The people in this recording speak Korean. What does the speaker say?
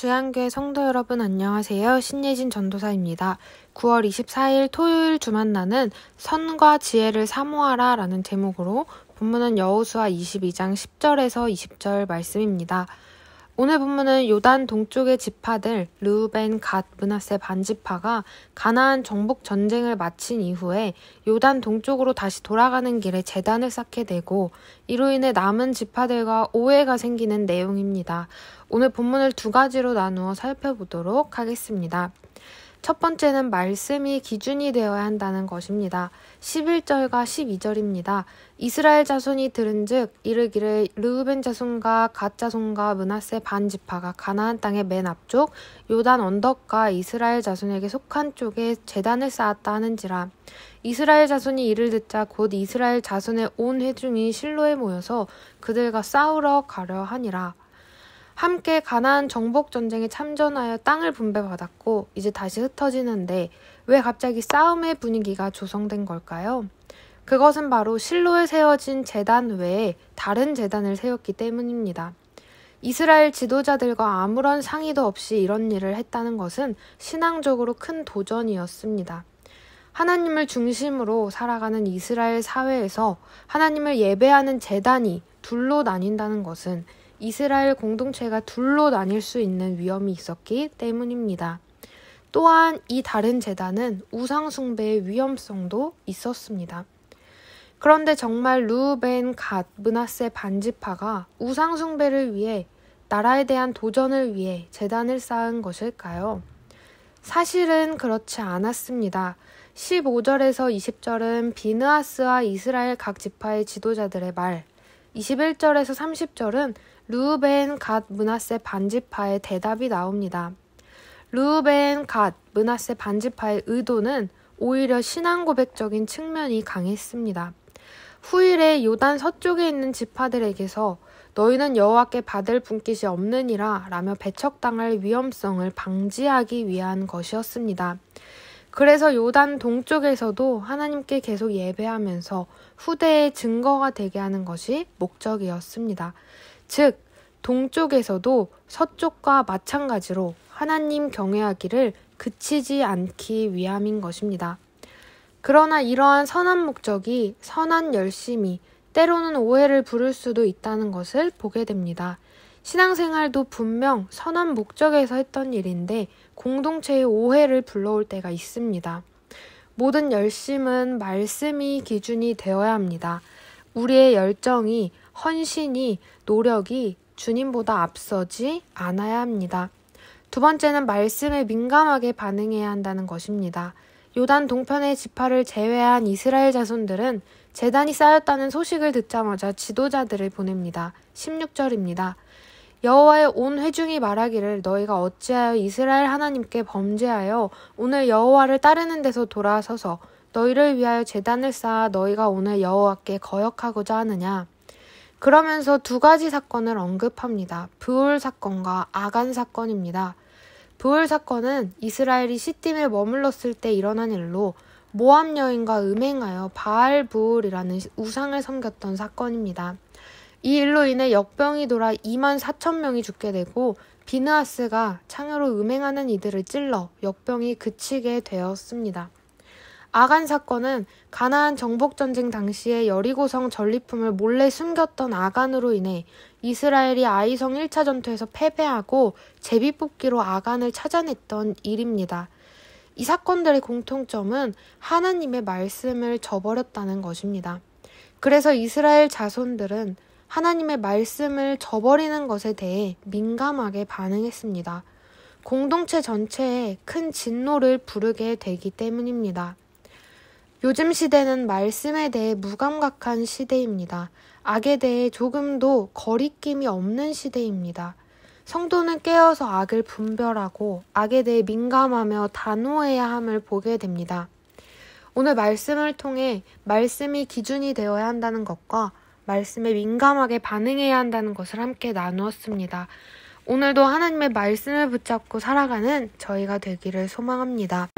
주양교회 성도 여러분 안녕하세요. 신예진 전도사입니다. 9월 24일 토요일 주 만나는 선과 지혜를 사모하라 라는 제목으로 본문은 여호수아 22장 10절에서 20절 말씀입니다. 오늘 본문은 요단 동쪽의 지파들 르우벤, 갓, 므낫세 반지파가 가나안 정복 전쟁을 마친 이후에 요단 동쪽으로 다시 돌아가는 길에 제단을 쌓게 되고 이로 인해 남은 지파들과 오해가 생기는 내용입니다. 오늘 본문을 두 가지로 나누어 살펴보도록 하겠습니다. 첫 번째는 말씀이 기준이 되어야 한다는 것입니다. 11절과 12절입니다. 이스라엘 자손이 들은즉 이르기를 르우벤 자손과 갓 자손과 므낫세 반지파가 가나안 땅의 맨 앞쪽 요단 언덕과 이스라엘 자손에게 속한 쪽에 제단을 쌓았다 하는지라. 이스라엘 자손이 이를 듣자 곧 이스라엘 자손의 온 회중이 실로에 모여서 그들과 싸우러 가려 하니라. 함께 가나안 정복 전쟁에 참전하여 땅을 분배받았고 이제 다시 흩어지는데 왜 갑자기 싸움의 분위기가 조성된 걸까요? 그것은 바로 실로에 세워진 제단 외에 다른 제단을 세웠기 때문입니다. 이스라엘 지도자들과 아무런 상의도 없이 이런 일을 했다는 것은 신앙적으로 큰 도전이었습니다. 하나님을 중심으로 살아가는 이스라엘 사회에서 하나님을 예배하는 제단이 둘로 나뉜다는 것은 이스라엘 공동체가 둘로 나뉠 수 있는 위험이 있었기 때문입니다. 또한 이 다른 제단은 우상 숭배의 위험성도 있었습니다. 그런데 정말 르우벤, 갓, 므낫세 반지파가 우상 숭배를 위해 나라에 대한 도전을 위해 제단을 쌓은 것일까요? 사실은 그렇지 않았습니다. 15절에서 20절은 비느하스와 이스라엘 각 지파의 지도자들의 말, 21절에서 30절은 르우벤, 갓, 므낫세 반지파의 대답이 나옵니다. 르우벤, 갓, 므낫세 반지파의 의도는 오히려 신앙 고백적인 측면이 강했습니다. 후일에 요단 서쪽에 있는 지파들에게서 너희는 여호와께 받을 분깃이 없느니라 라며 배척당할 위험성을 방지하기 위한 것이었습니다. 그래서 요단 동쪽에서도 하나님께 계속 예배하면서 후대의 증거가 되게 하는 것이 목적이었습니다. 즉, 동쪽에서도 서쪽과 마찬가지로 하나님 경외하기를 그치지 않기 위함인 것입니다. 그러나 이러한 선한 목적이 선한 열심이 때로는 오해를 부를 수도 있다는 것을 보게 됩니다. 신앙생활도 분명 선한 목적에서 했던 일인데 공동체의 오해를 불러올 때가 있습니다. 모든 열심은 말씀이 기준이 되어야 합니다. 우리의 열정이, 헌신이, 노력이 주님보다 앞서지 않아야 합니다. 두 번째는 말씀에 민감하게 반응해야 한다는 것입니다. 요단 동편의 지파를 제외한 이스라엘 자손들은 제단이 쌓였다는 소식을 듣자마자 지도자들을 보냅니다. 16절입니다. 여호와의 온 회중이 말하기를 너희가 어찌하여 이스라엘 하나님께 범죄하여 오늘 여호와를 따르는 데서 돌아서서 너희를 위하여 제단을 쌓아 너희가 오늘 여호와께 거역하고자 하느냐. 그러면서 두 가지 사건을 언급합니다. 브올 사건과 아간 사건입니다. 브올 사건은 이스라엘이 시딤에 머물렀을 때 일어난 일로 모압 여인과 음행하여 바알 브올이라는 우상을 섬겼던 사건입니다. 이 일로 인해 역병이 돌아 24,000명이 죽게 되고 비느하스가 창으로 음행하는 이들을 찔러 역병이 그치게 되었습니다. 아간 사건은 가나안 정복전쟁 당시에 여리고성 전리품을 몰래 숨겼던 아간으로 인해 이스라엘이 아이성 1차 전투에서 패배하고 제비뽑기로 아간을 찾아냈던 일입니다. 이 사건들의 공통점은 하나님의 말씀을 저버렸다는 것입니다. 그래서 이스라엘 자손들은 하나님의 말씀을 저버리는 것에 대해 민감하게 반응했습니다. 공동체 전체에 큰 진노를 부르게 되기 때문입니다. 요즘 시대는 말씀에 대해 무감각한 시대입니다. 악에 대해 조금도 거리낌이 없는 시대입니다. 성도는 깨어서 악을 분별하고 악에 대해 민감하며 단호해야 함을 보게 됩니다. 오늘 말씀을 통해 말씀이 기준이 되어야 한다는 것과 말씀에 민감하게 반응해야 한다는 것을 함께 나누었습니다. 오늘도 하나님의 말씀을 붙잡고 살아가는 저희가 되기를 소망합니다.